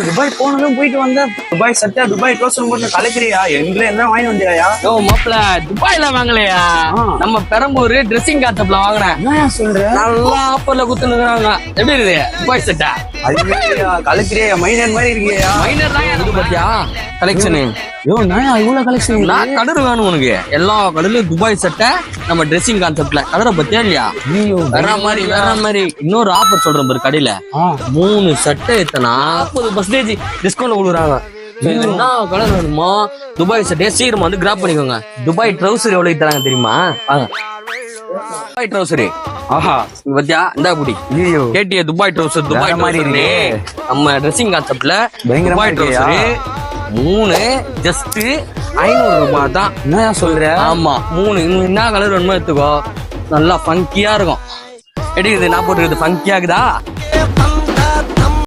Dubai போனதும் போயிட்டு வந்த துபாய் சட்டை துபாய் ட்ரௌசர் போட்டு கலக்கிறியா எங்களை என்ன வாங்கி வந்தியா? ஓ மாப்பிள துபாய்ல வாங்கலையா, நம்ம பெரம்பூர் ட்ரெஸ்ஸிங் கான்செப்ட்ல வாங்கினேன். என்ன சொல்ற? நல்லா ஆஃபர்ல குத்துனுக்குறாங்க. எப்படி இருக்குது துபாய் சட்டை? கலக்கிறியா மைனர் மாதிரி இருக்கியா? மைனர் தான் இது பாத்தியா கலெக்ஷனு. இவ்வளவு கலெக்ஷன் நான் கலர் வேணும் உனக்கு, எல்லா கலர்லயும் துபாய் சட்டை நம்ம ட்ரெஸ்ஸிங் கான்செப்ட்ல. கலரை பத்தியா இல்லையா? வேற மாதிரி இன்னொரு ஆஃபர் சொல்றேன் பாரு. கடையில 3 சட்டை எத்தனா 40% டிஸ்கவுண்ட் கொடுக்குறாங்க. என்ன கலர் வேணுமோ துபாய் சட்டையை சீக்கிரமா வந்து கிராப் பண்ணிக்கோங்க. துபாய் ட்ரௌசர் எவ்வளவு தராங்க தெரியுமா? துபாய் ட்ரௌசரு ஆஹா பத்தியா இந்த புடி கேட்டிய துபாய் ட்ரௌசர். துபாய் மாதிரி இருக்கு நம்ம ட்ரெஸ்ஸிங் கான்செப்ட்ல. துபாய் ட்ரௌசரு 3 ஜஸ்ட் 500 ரூபாய் தான். என்ன சொல்ற? ஆமா 3 என்ன கலர் வேணுமோ எடுத்துக்கோ. நல்லா ஃபங்கியா இருக்கும். எடுக்குது நான் போட்டுருக்குது ஃபங்கியா இருக்குதா?